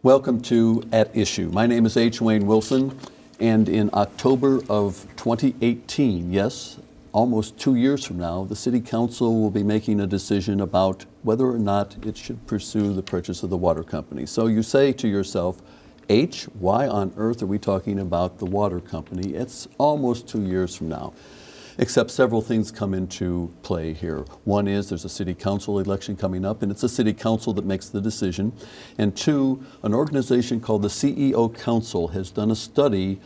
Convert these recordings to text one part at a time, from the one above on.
Welcome to At Issue. My name is H. Wayne Wilson, and in October of 2018, yes, almost 2 years from now, the City Council will be making a decision about whether or not it should pursue the purchase of the water company. So you say to yourself, H, why on earth are we talking about the water company? It's almost 2 years from now. Except several things come into play here. One is there's a city council election coming up, and it's the city council that makes the decision. And two, an organization called the CEO Council has done a study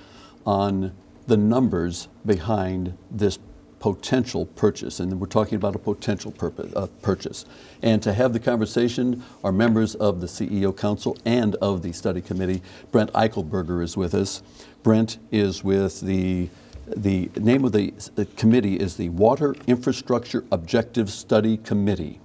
on the numbers behind this potential purchase, and we're talking about a potential purchase. And to have the conversation are members of the CEO Council and of the study committee. Brent Eichelberger is with us. Brent is with the name of the committee is the Water Infrastructure Objective Study Committee.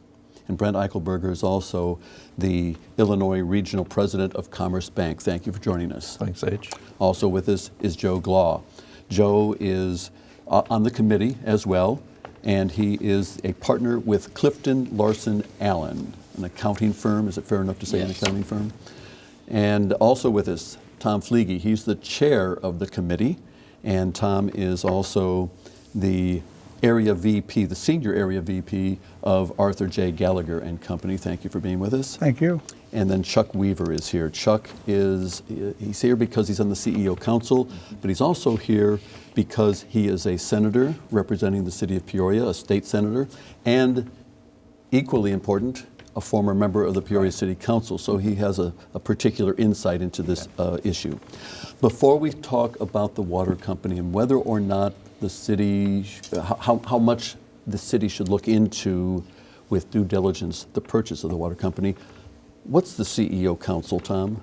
And Brent Eichelberger is also the Illinois Regional President of Commerce Bank. Thank you for joining us. Thanks, H. Also with us is Joe Glaw. Joe is on the committee as well, and he is a partner with Clifton Larson Allen, an accounting firm. Is it fair enough to say An accounting firm? And also with us, Tom Fleege. He's the chair of the committee. And Tom is also the area VP, the senior area VP of Arthur J. Gallagher and Company. Thank you for being with us. Thank you. And then Chuck Weaver is here. Chuck he's here because he's on the CEO Council, but he's also here because he is a senator representing the city of Peoria, a state senator, and equally important, a former member of the Peoria City Council, so he has a particular insight into this issue. Before we talk about the water company and whether or not the city, how much the city should look into with due diligence the purchase of the water company, what's the CEO Council, Tom?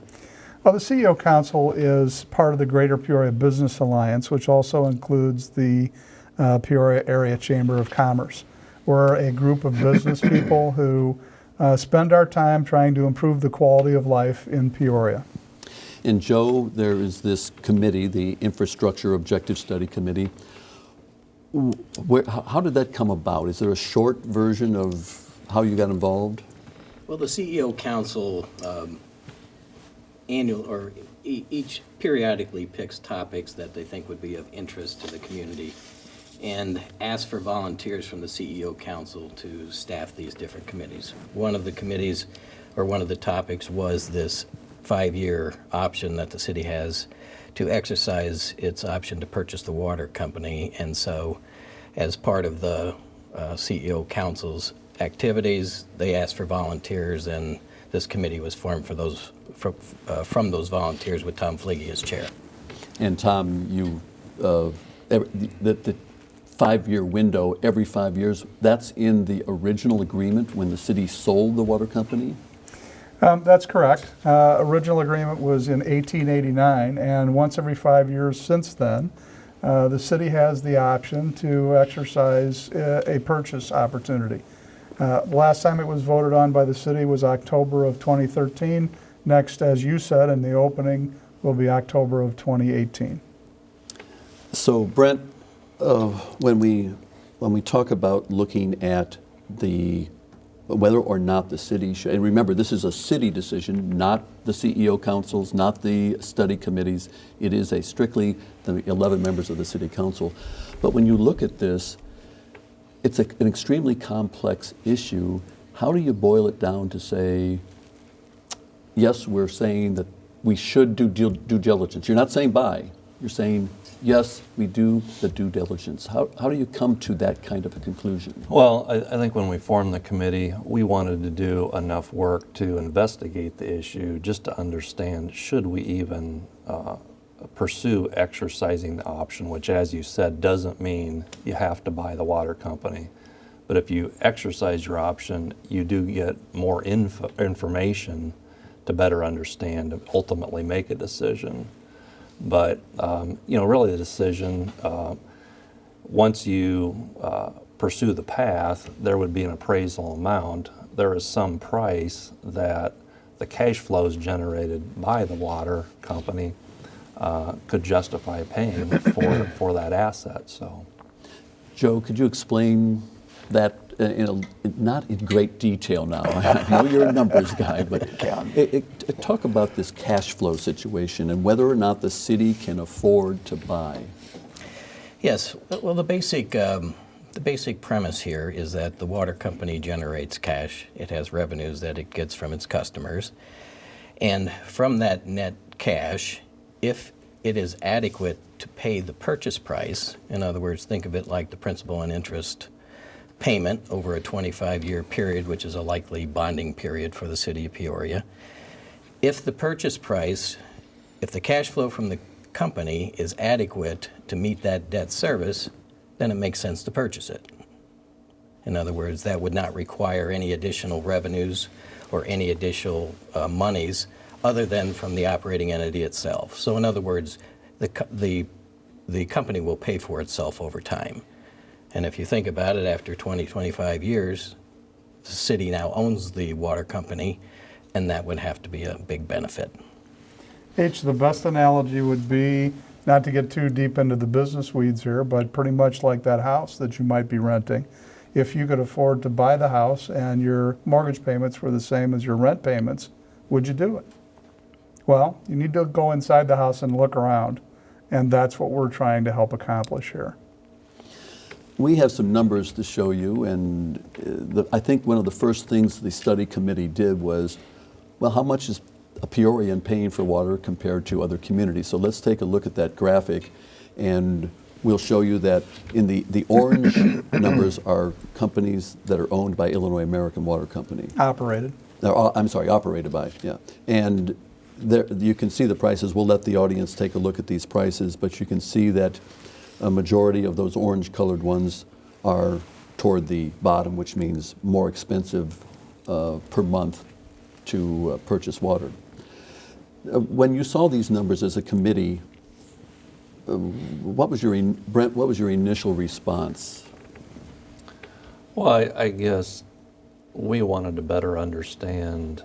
Well, the CEO Council is part of the Greater Peoria Business Alliance, which also includes the Peoria Area Chamber of Commerce. We're a group of business people who spend our time trying to improve the quality of life in Peoria. And Joe, there is this committee, the Infrastructure Objective Study Committee. How did that come about? Is there a short version of how you got involved? Well, the CEO Council each periodically picks topics that they think would be of interest to the community and asks for volunteers from the CEO Council to staff these different committees. One of the committees, or one of the topics, was this 5-year option that the city has to exercise its option to purchase the water company. And so as part of the CEO Council's activities, they asked for volunteers, and this committee was formed for those from those volunteers with Tom Fleege as chair. And Tom, the 5-year window, every 5 years, that's in the original agreement when the city sold the water company? That's correct. Original agreement was in 1889, and once every 5 years since then, the city has the option to exercise a purchase opportunity. Last time it was voted on by the city was October of 2013. Next, as you said in the opening, will be October of 2018. So Brent, when we talk about looking at whether or not the city should, and remember, this is a city decision, not the CEO councils, not the study committees. It is strictly the 11 members of the city council. But when you look at this, it's an extremely complex issue. How do you boil it down to say, yes, we're saying that we should do due diligence. You're not saying buy. You're saying, yes, we do the due diligence. How do you come to that kind of a conclusion? Well, I think when we formed the committee, we wanted to do enough work to investigate the issue just to understand, should we even pursue exercising the option, which, as you said, doesn't mean you have to buy the water company. But if you exercise your option, you do get more information to better understand and ultimately make a decision. But really the decision, once you pursue the path, there would be an appraisal amount. There is some price that the cash flows generated by the water company could justify paying for that asset. So, Joe, could you explain that not in great detail now. I know you're a numbers guy, but talk about this cash flow situation and whether or not the city can afford to buy. Yes, well, the basic premise here is that the water company generates cash. It has revenues that it gets from its customers. And from that net cash, if it is adequate to pay the purchase price, in other words, think of it like the principal and interest payment over a 25-year period, which is a likely bonding period for the city of Peoria. If the purchase price, if the cash flow from the company is adequate to meet that debt service, then it makes sense to purchase it. In other words, that would not require any additional revenues or any additional monies other than from the operating entity itself. So in other words, the company will pay for itself over time. And if you think about it, after 20, 25 years, the city now owns the water company, and that would have to be a big benefit. H, the best analogy would be, not to get too deep into the business weeds here, but pretty much like that house that you might be renting. If you could afford to buy the house and your mortgage payments were the same as your rent payments, would you do it? Well, you need to go inside the house and look around, and that's what we're trying to help accomplish here. We have some numbers to show you, and I think one of the first things the study committee did was, well, how much is a Peorian paying for water compared to other communities? So let's take a look at that graphic, and we'll show you that in the orange numbers are companies that are owned by Illinois American Water Company. Operated. I'm sorry, operated by, yeah. And there, you can see the prices. We'll let the audience take a look at these prices, but you can see that a majority of those orange-colored ones are toward the bottom, which means more expensive per month to purchase water. When you saw these numbers as a committee, Brent, what was your initial response? Well, I guess we wanted to better understand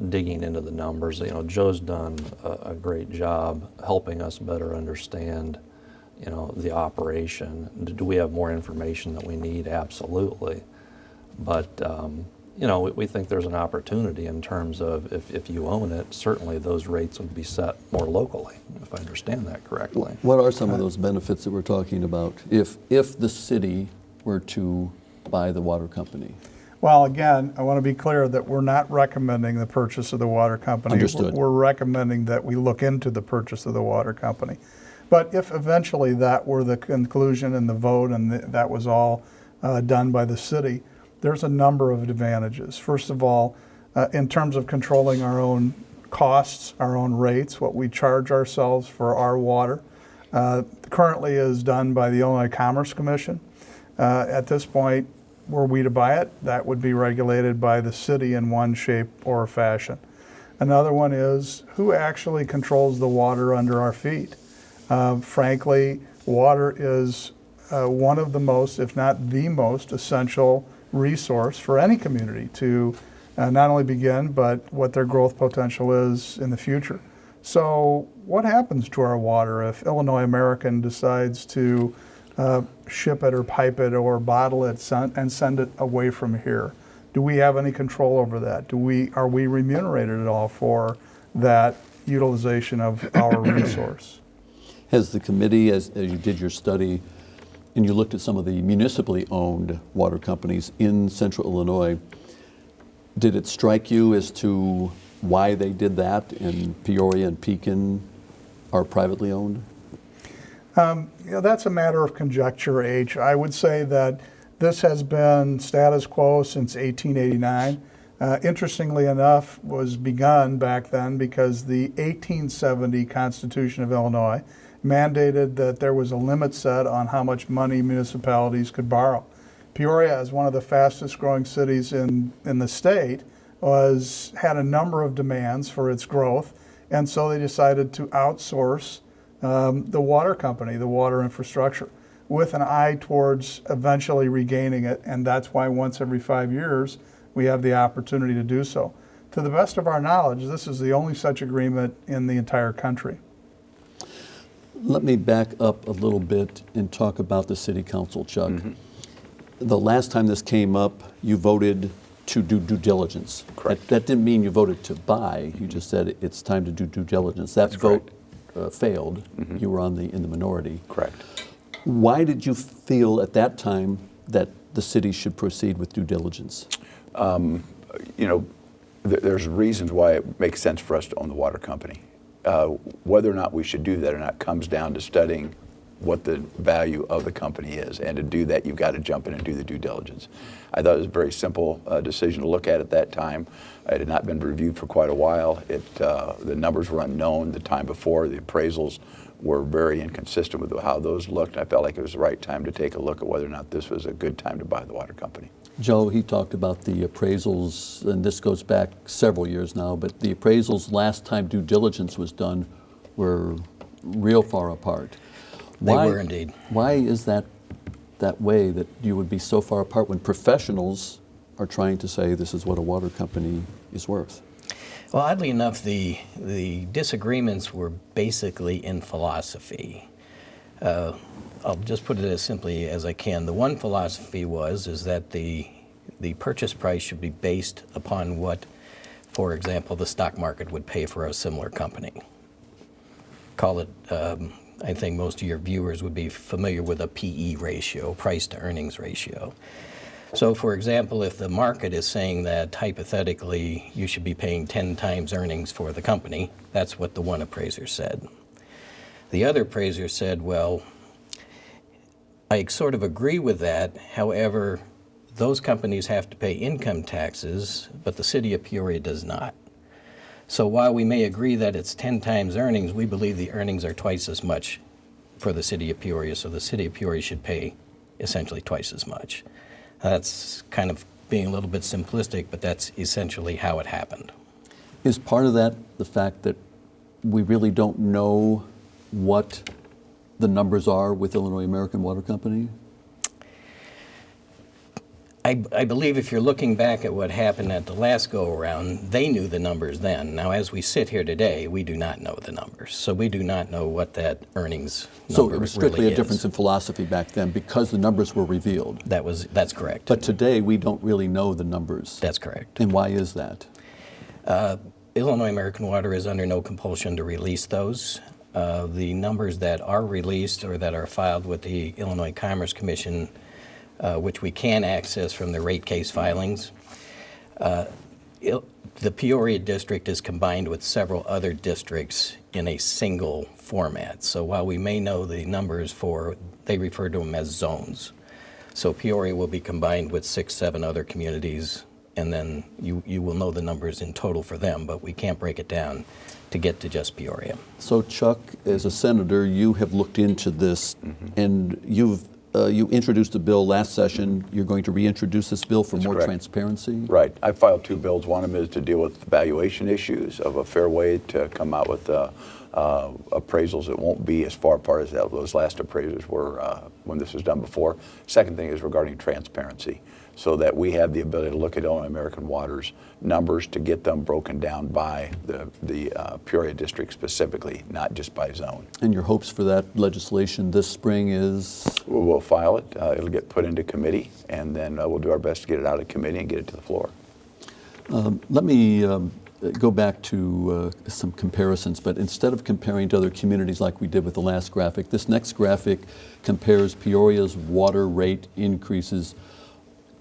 digging into the numbers. You know, Joe's done a great job helping us better understand, you know, the operation. Do we have more information that we need? Absolutely. But, you know, we think there's an opportunity in terms of if you own it, certainly those rates would be set more locally, if I understand that correctly. What are some of those benefits that we're talking about if the city were to buy the water company? Well, again, I want to be clear that we're not recommending the purchase of the water company. Understood. We're recommending that we look into the purchase of the water company. But if eventually that were the conclusion and the vote and that was all done by the city, there's a number of advantages. First of all, in terms of controlling our own costs, our own rates, what we charge ourselves for our water, currently is done by the Illinois Commerce Commission. At this point, were we to buy it, that would be regulated by the city in one shape or fashion. Another one is who actually controls the water under our feet. Frankly, water is one of the most, if not the most, essential resource for any community to not only begin, but what their growth potential is in the future. So what happens to our water if Illinois American decides to ship it or pipe it or bottle it and send it away from here? Do we have any control over that? Are we remunerated at all for that utilization of our resource? Has the committee, as you did your study, and you looked at some of the municipally owned water companies in central Illinois, did it strike you as to why they did that and Peoria and Pekin are privately owned? That's a matter of conjecture, H. I would say that this has been status quo since 1889. Interestingly enough, was begun back then because the 1870 Constitution of Illinois mandated that there was a limit set on how much money municipalities could borrow. Peoria, as one of the fastest growing cities in the state, had a number of demands for its growth, and so they decided to outsource the water company, the water infrastructure, with an eye towards eventually regaining it, and that's why once every 5 years we have the opportunity to do so. To the best of our knowledge, this is the only such agreement in the entire country. Let me back up a little bit and talk about the city council, Chuck. the last time this came up, you voted to do due diligence. Correct. That didn't mean you voted to buy. You just said it's time to do due diligence. That vote failed. You were in the minority. Correct. Why did you feel at that time that the city should proceed with due diligence? You know, there's reasons why it makes sense for us to own the water company. Whether or not we should do that or not comes down to studying what the value of the company is. And to do that, you've got to jump in and do the due diligence. I thought it was a very simple decision to look at that time. It had not been reviewed for quite a while. The numbers were unknown the time before. The appraisals were very inconsistent with how those looked. I felt like it was the right time to take a look at whether or not this was a good time to buy the water company. Joe, he talked about the appraisals, and this goes back several years now, but the appraisals last time due diligence was done were real far apart. They were indeed. Why is that way, that you would be so far apart when professionals are trying to say this is what a water company is worth? Well, oddly enough, the disagreements were basically in philosophy. I'll just put it as simply as I can. The one philosophy is that the purchase price should be based upon what, for example, the stock market would pay for a similar company. Call it, I think most of your viewers would be familiar with a PE ratio, price to earnings ratio. So, for example, if the market is saying that hypothetically you should be paying 10 times earnings for the company, that's what the one appraiser said. The other appraiser said, well, I sort of agree with that. However, those companies have to pay income taxes, but the city of Peoria does not. So while we may agree that it's 10 times earnings, we believe the earnings are twice as much for the city of Peoria, so the city of Peoria should pay essentially twice as much. That's kind of being a little bit simplistic, but that's essentially how it happened. Is part of that the fact that we really don't know what the numbers are with Illinois American Water Company? I believe if you're looking back at what happened at the last go-around, they knew the numbers then. Now, as we sit here today, we do not know the numbers. So we do not know what that earnings So number it was strictly really a difference in philosophy back then because the numbers were revealed. That's correct. But today we don't really know the numbers. That's correct. And why is that? Illinois American Water is under no compulsion to release those. The numbers that are released or that are filed with the Illinois Commerce Commission, which we can access from the rate case filings, the Peoria district is combined with several other districts in a single format. So while we may know the numbers they refer to them as zones. So Peoria will be combined with 6, 7 other communities, and then you will know the numbers in total for them, but we can't break it down to get to just Peoria. So Chuck, as a senator, you have looked into this, and you introduced a bill last session. You're going to reintroduce this bill for more correct. transparency? Right. I filed 2 bills. One of them is to deal with valuation issues of a fair way to come out with appraisals that won't be as far apart as those last appraisals were when this was done before. Second thing is regarding transparency, so that we have the ability to look at Illinois American Water's numbers to get them broken down by the Peoria district specifically, not just by zone. And your hopes for that legislation this spring is? We'll file it. It'll get put into committee, and then we'll do our best to get it out of committee and get it to the floor. Let me go back to some comparisons, but instead of comparing to other communities like we did with the last graphic, this next graphic compares Peoria's water rate increases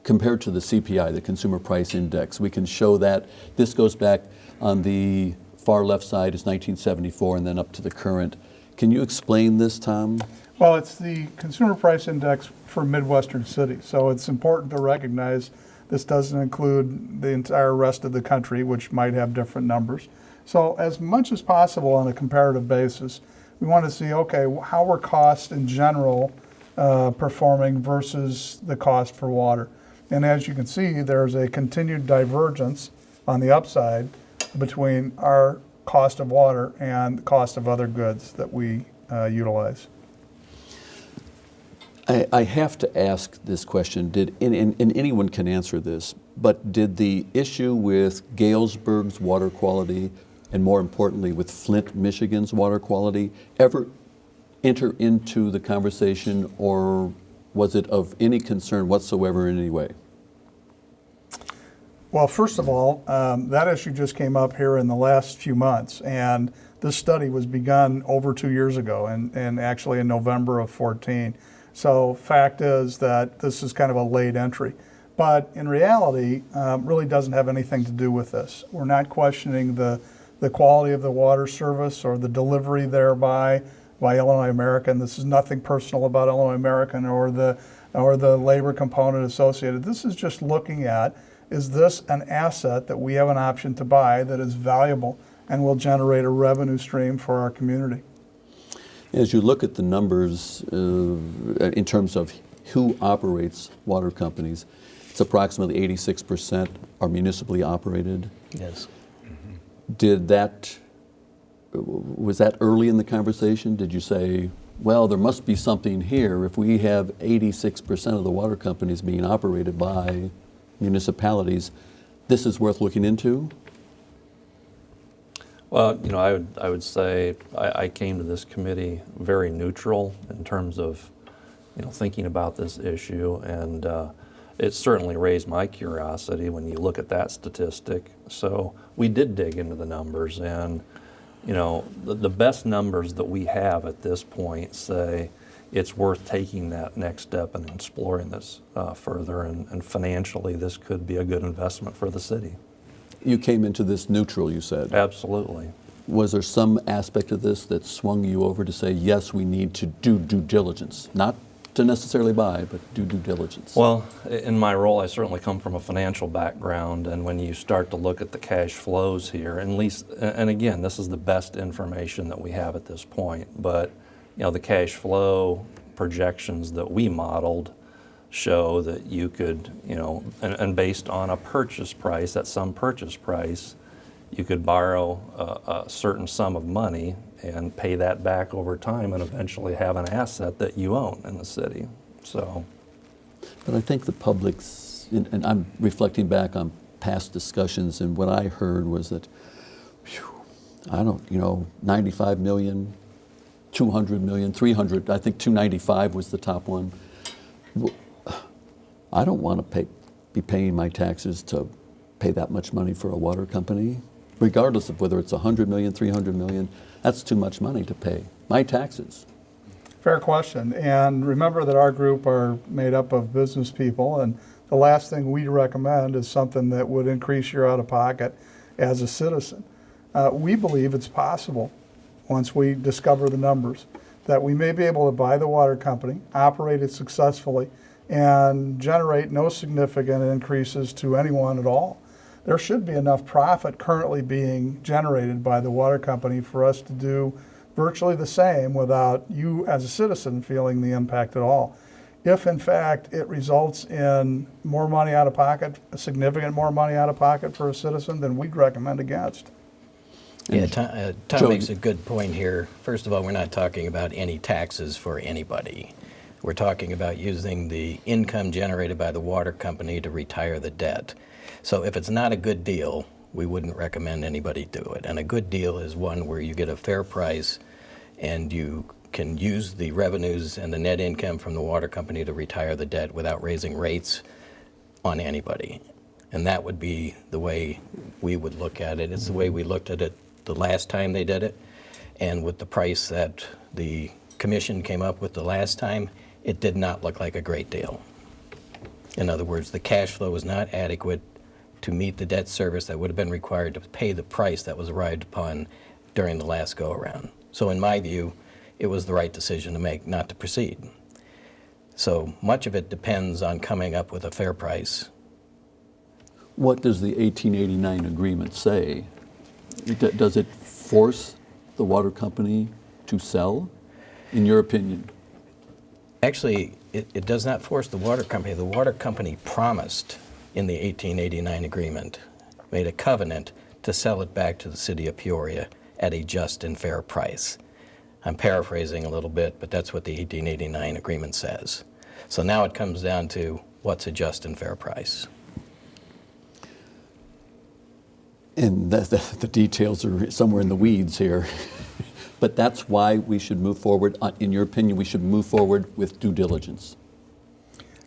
compared to the CPI, the Consumer Price Index. We can show that. This goes back on the far left side is 1974 and then up to the current. Can you explain this, Tom? Well, it's the Consumer Price Index for Midwestern cities, so it's important to recognize this doesn't include the entire rest of the country, which might have different numbers. So as much as possible on a comparative basis, we want to see, okay, how are costs in general performing versus the cost for water. And as you can see, there's a continued divergence on the upside between our cost of water and the cost of other goods that we utilize. I have to ask this question, and anyone can answer this, but did the issue with Galesburg's water quality, and more importantly with Flint, Michigan's water quality, ever enter into the conversation, or was it of any concern whatsoever in any way? Well, first of all, that issue just came up here in the last few months, and this study was begun over 2 years ago, and actually in November of 14. So fact is that this is kind of a late entry. But in reality, really doesn't have anything to do with this. We're not questioning the quality of the water service or the delivery thereby by Illinois American. This is nothing personal about Illinois American or the labor component associated. This is just looking at, is this an asset that we have an option to buy that is valuable and will generate a revenue stream for our community? As you look at the numbers in terms of who operates water companies, it's approximately 86% are municipally operated. Yes. Was that early in the conversation? Did you say, well, there must be something here if we have 86% of the water companies being operated by municipalities, this is worth looking into? Well, I would say I came to this committee very neutral in terms of, thinking about this issue, and it certainly raised my curiosity when you look at that statistic. So we did dig into the numbers, and the best numbers that we have at this point say it's worth taking that next step and exploring this further, and financially this could be a good investment for the city. You came into this neutral, you said. Absolutely. Was there some aspect of this that swung you over to say, yes, we need to do due diligence? Not to necessarily buy, but do due diligence. Well, in my role, I certainly come from a financial background, and when you start to look at the cash flows here, and again, this is the best information that we have at this point, but the cash flow projections that we modeled show that you could, and based on a purchase price, at some purchase price, you could borrow a certain sum of money and pay that back over time and eventually have an asset that you own in the city. So, But I think the public's, and I'm reflecting back on past discussions, and what I heard was that, 95 million, 200 million, 300, I think 295 was the top one. I don't want to be paying my taxes to pay that much money for a water company, regardless of whether it's 100 million, 300 million. That's too much money to pay. My taxes. Fair question. And remember that our group are made up of business people, and the last thing we recommend is something that would increase your out-of-pocket as a citizen. We believe it's possible, once we discover the numbers, that we may be able to buy the water company, operate it successfully, and generate no significant increases to anyone at all. There should be enough profit currently being generated by the water company for us to do virtually the same without you as a citizen feeling the impact at all. If in fact it results in more money out of pocket, significant more money out of pocket for a citizen, then we'd recommend against. Yeah, Tom Joe, makes a good point here. First of all, we're not talking about any taxes for anybody. We're talking about using the income generated by the water company to retire the debt. So if it's not a good deal, we wouldn't recommend anybody do it. And a good deal is one where you get a fair price and you can use the revenues and the net income from the water company to retire the debt without raising rates on anybody. And that would be the way we would look at it. It's the way we looked at it the last time they did it. And with the price that the commission came up with the last time, it did not look like a great deal. In other words, the cash flow was not adequate to meet the debt service that would have been required to pay the price that was arrived upon during the last go-around. So in my view, it was the right decision to make not to proceed. So much of it depends on coming up with a fair price. What does the 1889 agreement say? Does it force the water company to sell, in your opinion? Actually, it does not force the water company. The water company promised in the 1889 agreement, made a covenant to sell it back to the city of Peoria at a just and fair price. I'm paraphrasing a little bit, but that's what the 1889 agreement says. So now it comes down to what's a just and fair price. And the details are somewhere in the weeds here. But that's why we should move forward, in your opinion, we should move forward with due diligence.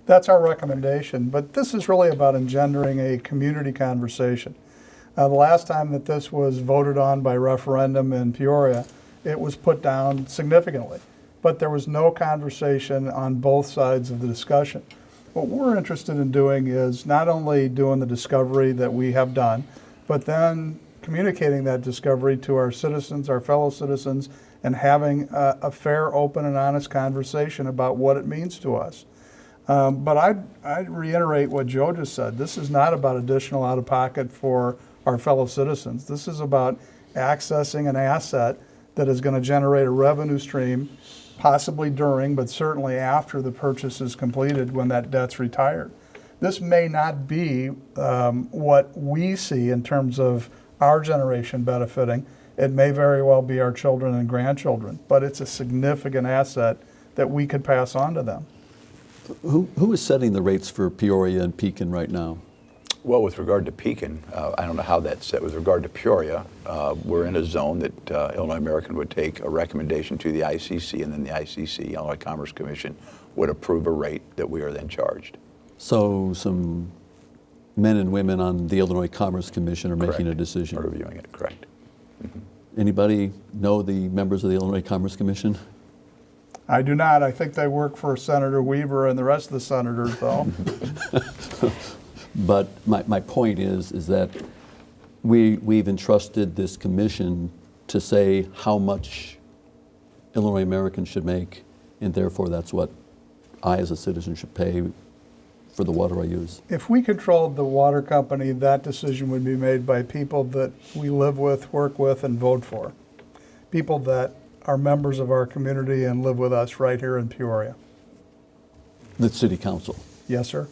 That's our recommendation, but this is really about engendering a community conversation. The last time that this was voted on by referendum in Peoria, it was put down significantly, but there was no conversation on both sides of the discussion. What we're interested in doing is not only doing the discovery that we have done, but then communicating that discovery to our citizens, our fellow citizens, and having a fair, open, and honest conversation about what it means to us. But I'd reiterate what Joe just said. This is not about additional out-of-pocket for our fellow citizens. This is about accessing an asset that is going to generate a revenue stream, possibly during, but certainly after the purchase is completed when that debt's retired. This may not be what we see in terms of our generation benefiting. It may very well be our children and grandchildren, but it's a significant asset that we could pass on to them. Who is setting the rates for Peoria and Pekin right now? Well, with regard to Pekin, I don't know how that's set. With regard to Peoria, we're in a zone that Illinois American would take a recommendation to the ICC, and then the ICC, Illinois Commerce Commission, would approve a rate that we are then charged. So some men and women on the Illinois Commerce Commission are making a Correct. decision. Are reviewing it, correct. Anybody know the members of the Illinois Commerce Commission? I do not. I think they work for Senator Weaver and the rest of the senators, though. But my point is that we've entrusted this commission to say how much Illinois Americans should make, and therefore that's what I as a citizen should pay for the water I use. If we controlled the water company, that decision would be made by people that we live with, work with, and vote for. People that are members of our community and live with us right here in Peoria. The city council. Yes, sir.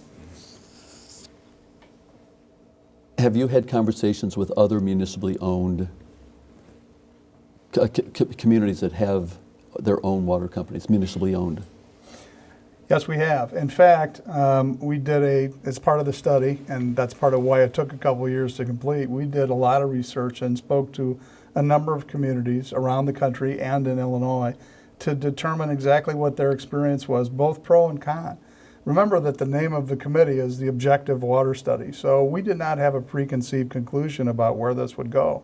Have you had conversations with other municipally owned communities that have their own water companies, municipally owned? Yes, we have. In fact, we did as part of the study, and that's part of why it took a couple of years to complete, we did a lot of research and spoke to a number of communities around the country and in Illinois to determine exactly what their experience was, both pro and con. Remember that the name of the committee is the Objective Water Study, so we did not have a preconceived conclusion about where this would go.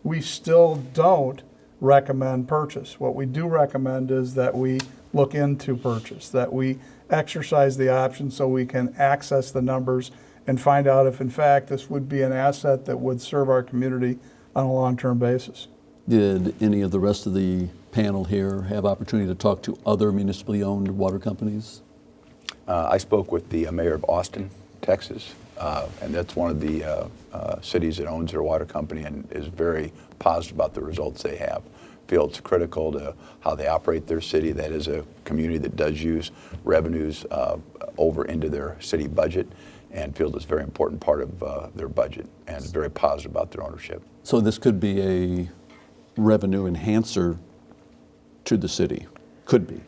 We still don't recommend purchase. What we do recommend is that we look into purchase, that we exercise the option so we can access the numbers and find out if in fact this would be an asset that would serve our community on a long-term basis. Did any of the rest of the panel here have opportunity to talk to other municipally owned water companies? I spoke with the mayor of Austin, Texas, and that's one of the cities that owns their water company and is very positive about the results they have. Feel it's critical to how they operate their city. That is a community that does use revenues over into their city budget, and feels it's a very important part of their budget, and is very positive about their ownership. So this could be a revenue enhancer to the city, could be.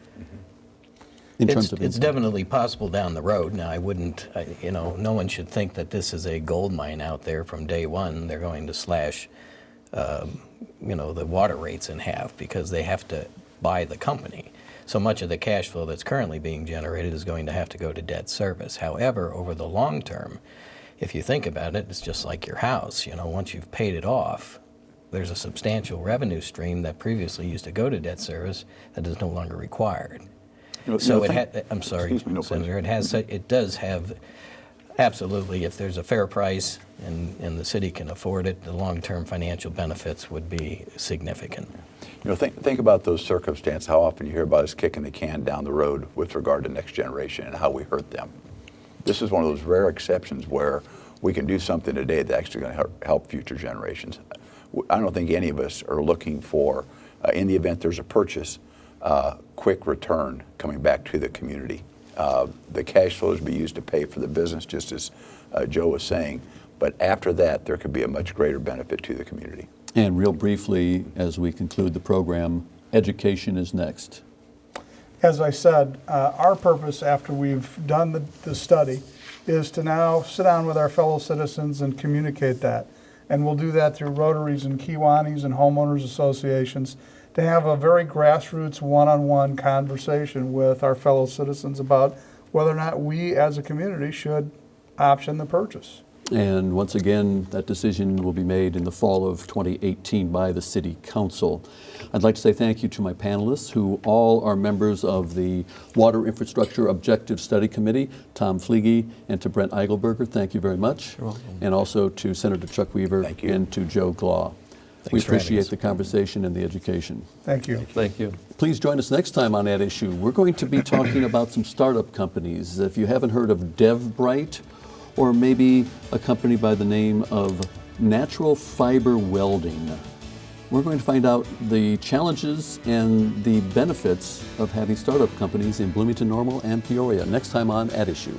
In terms of It's income. definitely possible down the road. Now, no one should think that this is a gold mine out there from day one. They're going to slash, the water rates in half because they have to buy the company. So much of the cash flow that's currently being generated is going to have to go to debt service. However, over the long term, if you think about it, it's just like your house. Once you've paid it off, there's a substantial revenue stream that previously used to go to debt service that is no longer required. So I'm sorry, Excuse me, no, Senator, it does have, absolutely, if there's a fair price and the city can afford it, the long-term financial benefits would be significant. Think about those circumstances, how often you hear about us kicking the can down the road with regard to next generation and how we hurt them. This is one of those rare exceptions where we can do something today that's actually going to help future generations. I don't think any of us are looking for, in the event there's a purchase, quick return coming back to the community. The cash flows be used to pay for the business, just as Joe was saying, but after that, there could be a much greater benefit to the community. And real briefly, as we conclude the program, education is next. As I said, our purpose after we've done the study is to now sit down with our fellow citizens and communicate that. And we'll do that through Rotaries and Kiwanis and homeowners associations to have a very grassroots one-on-one conversation with our fellow citizens about whether or not we as a community should option the purchase. And once again, that decision will be made in the fall of 2018 by the City Council. I'd like to say thank you to my panelists, who all are members of the Water Infrastructure Objective Study Committee, Tom Fleege, and to Brent Eichelberger. Thank you very much. You're welcome. And also to Senator Chuck Weaver Thank you. and to Joe Glaw. We Thanks for having appreciate us. the conversation and the education. Thank you. Thank you. Please join us next time on At Issue. We're going to be talking about some startup companies. If you haven't heard of DevBrite, or maybe a company by the name of Natural Fiber Welding, we're going to find out the challenges and the benefits of having startup companies in Bloomington Normal and Peoria next time on At Issue.